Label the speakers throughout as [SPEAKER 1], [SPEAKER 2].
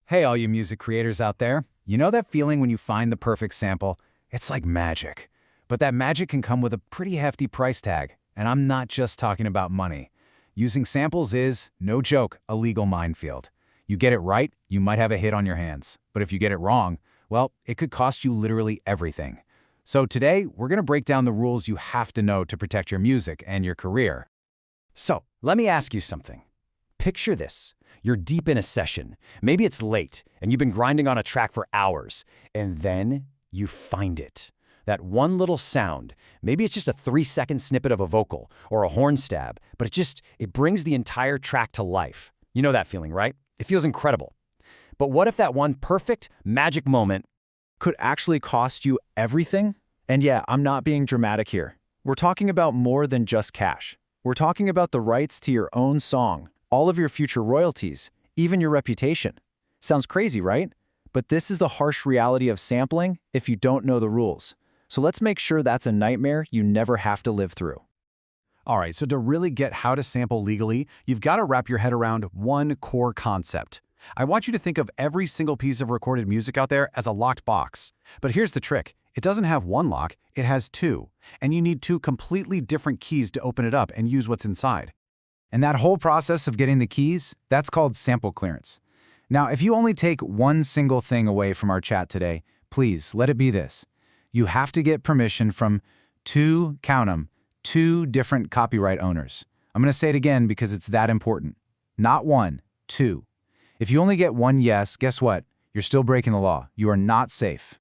[SPEAKER 1] Hey, all you music creators out there. You know that feeling when you find the perfect sample? It's like magic. But that magic can come with a pretty hefty price tag. And I'm not just talking about money. Using samples is, no joke, a legal minefield. You get it right, you might have a hit on your hands. But if you get it wrong, well, it could cost you literally everything. So today, we're going to break down the rules you have to know to protect your music and your career.
[SPEAKER 2] So, let me ask you something. Picture this. You're deep in a session. Maybe it's late, and you've been grinding on a track for hours. And then you find it. That one little sound. Maybe it's just a 3-second snippet of a vocal or a horn stab, but it brings the entire track to life. You know that feeling, right? It feels incredible. But what if that one perfect, magic moment could actually cost you everything? And yeah, I'm not being dramatic here. We're talking about more than just cash. We're talking about the rights to your own song, all of your future royalties, even your reputation. Sounds crazy, right? But this is the harsh reality of sampling if you don't know the rules. So let's make sure that's a nightmare you never have to live through.
[SPEAKER 3] All right, so to really get how to sample legally, you've got to wrap your head around one core concept. I want you to think of every single piece of recorded music out there as a locked box. But here's the trick. It doesn't have one lock, it has two. And you need two completely different keys to open it up and use what's inside.
[SPEAKER 1] And that whole process of getting the keys, that's called sample clearance. Now, if you only take one single thing away from our chat today, please let it be this. You have to get permission from count 'em, two different copyright owners. I'm going to say it again because it's that important. Not one, two. If you only get one yes, guess what? You're still breaking the law. You are not safe.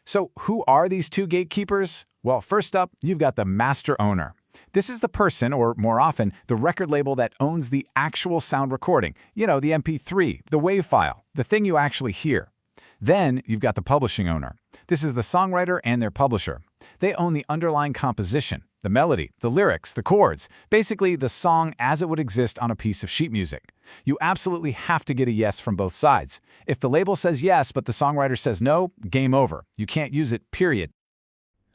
[SPEAKER 3] So who are these two gatekeepers? Well, first up, you've got the master owner. This is the person, or more often, the record label that owns the actual sound recording. You know, the MP3, the WAV file, the thing you actually hear. Then you've got the publishing owner. This is the songwriter and their publisher. They own the underlying composition, the melody, the lyrics, the chords, basically the song as it would exist on a piece of sheet music. You absolutely have to get a yes from both sides. If the label says yes, but the songwriter says no, game over. You can't use it, period.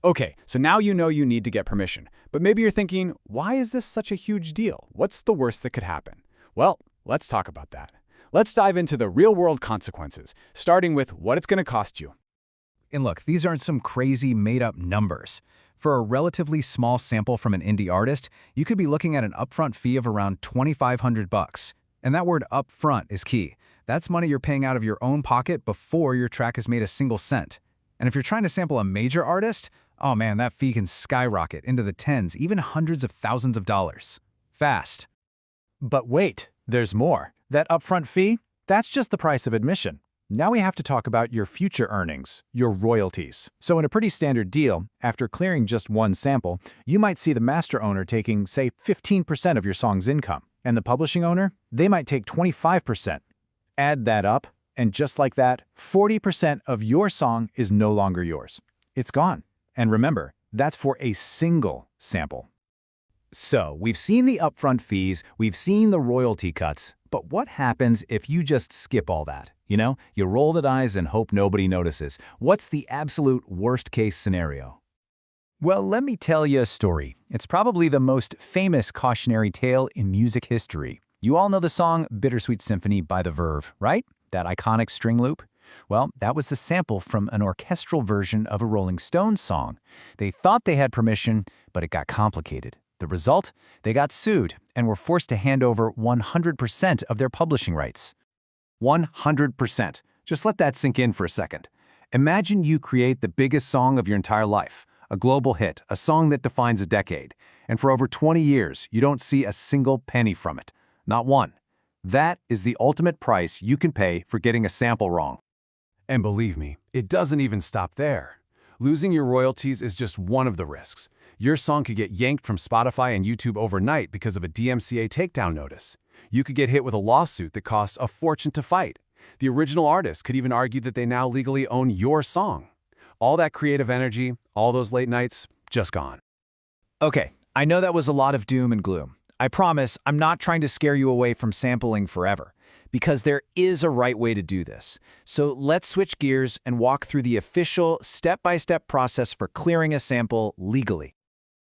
[SPEAKER 3] Okay, so now you know you need to get permission. But maybe you're thinking, why is this such a huge deal? What's the worst that could happen? Well, let's talk about that. Let's dive into the real-world consequences, starting with what it's going to cost you.
[SPEAKER 1] And look, these aren't some crazy made-up numbers. For a relatively small sample from an indie artist, you could be looking at an upfront fee of around $2,500. And that word upfront is key. That's money you're paying out of your own pocket before your track has made a single cent. And if you're trying to sample a major artist, oh man, that fee can skyrocket into the tens, even hundreds of thousands of dollars. Fast.
[SPEAKER 3] But wait, there's more. That upfront fee? That's just the price of admission. Now we have to talk about your future earnings, your royalties. So in a pretty standard deal, after clearing just one sample, you might see the master owner taking, say, 15% of your song's income. And the publishing owner? They might take 25%. Add that up, and just like that, 40% of your song is no longer yours. It's gone. And remember, that's for a single sample.
[SPEAKER 2] So, we've seen the upfront fees, we've seen the royalty cuts, but what happens if you just skip all that? You know, you roll the dice and hope nobody notices. What's the absolute worst-case scenario? Well, let me tell you a story. It's probably the most famous cautionary tale in music history. You all know the song Bittersweet Symphony by The Verve, right? That iconic string loop? Well, that was a sample from an orchestral version of a Rolling Stones song. They thought they had permission, but it got complicated. The result? They got sued and were forced to hand over 100% of their publishing rights. 100%. Just let that sink in for a second. Imagine you create the biggest song of your entire life, a global hit, a song that defines a decade, and for over 20 years, you don't see a single penny from it. Not one. That is the ultimate price you can pay for getting a sample wrong.
[SPEAKER 3] And believe me, it doesn't even stop there. Losing your royalties is just one of the risks. Your song could get yanked from Spotify and YouTube overnight because of a DMCA takedown notice. You could get hit with a lawsuit that costs a fortune to fight. The original artist could even argue that they now legally own your song. All that creative energy, all those late nights, just gone.
[SPEAKER 2] Okay, I know that was a lot of doom and gloom. I promise I'm not trying to scare you away from sampling forever, because there is a right way to do this. So let's switch gears and walk through the official step-by-step process for clearing a sample legally.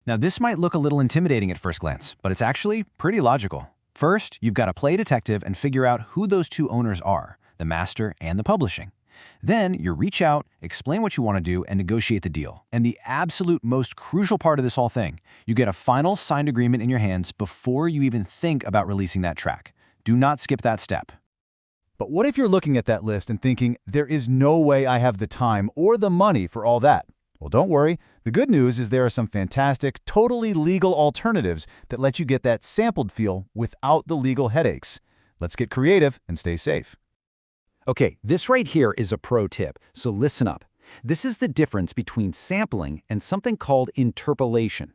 [SPEAKER 2] Now, this might look a little intimidating at first glance, but it's actually pretty logical. First, you've got to play detective and figure out who those two owners are. the master, and the publishing. Then you reach out, explain what you want to do, and negotiate the deal. And the absolute most crucial part of this whole thing, you get a final signed agreement in your hands before you even think about releasing that track. Do not skip that step.
[SPEAKER 1] But what if you're looking at that list and thinking, there is no way I have the time or the money for all that? Well, don't worry. The good news is there are some fantastic, totally legal alternatives that let you get that sampled feel without the legal headaches. Let's get creative and stay safe.
[SPEAKER 4] Okay, this right here is a pro tip, so listen up. This is the difference between sampling and something called interpolation.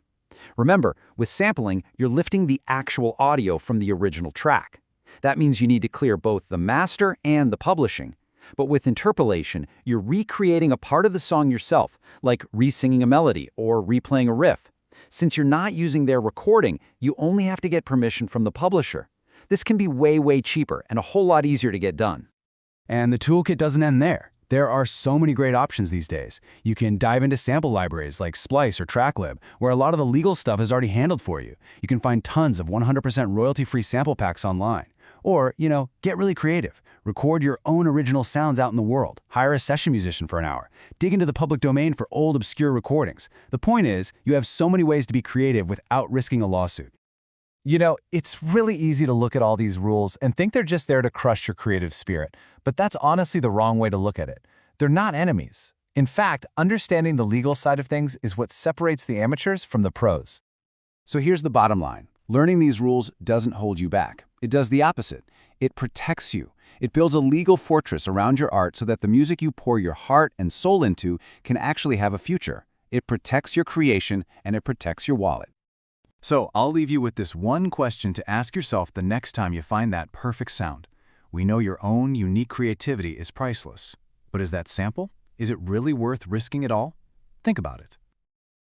[SPEAKER 4] Remember, with sampling, you're lifting the actual audio from the original track. That means you need to clear both the master and the publishing. But with interpolation, you're recreating a part of the song yourself, like re-singing a melody or replaying a riff. Since you're not using their recording, you only have to get permission from the publisher. This can be way cheaper and a whole lot easier to get done.
[SPEAKER 1] And the toolkit doesn't end there. There are so many great options these days. You can dive into sample libraries like Splice or TrackLib, where a lot of the legal stuff is already handled for you. You can find tons of 100% royalty-free sample packs online. Or, get really creative. Record your own original sounds out in the world. Hire a session musician for an hour. Dig into the public domain for old, obscure recordings. The point is, you have so many ways to be creative without risking a lawsuit.
[SPEAKER 2] It's really easy to look at all these rules and think they're just there to crush your creative spirit, but that's honestly the wrong way to look at it. They're not enemies. In fact, understanding the legal side of things is what separates the amateurs from the pros.
[SPEAKER 1] So here's the bottom line. Learning these rules doesn't hold you back. It does the opposite. It protects you. It builds a legal fortress around your art so that the music you pour your heart and soul into can actually have a future. It protects your creation and it protects your wallet. So I'll leave you with this one question to ask yourself the next time you find that perfect sound. We know your own unique creativity is priceless. But is that sample? Is it really worth risking it all? Think about it.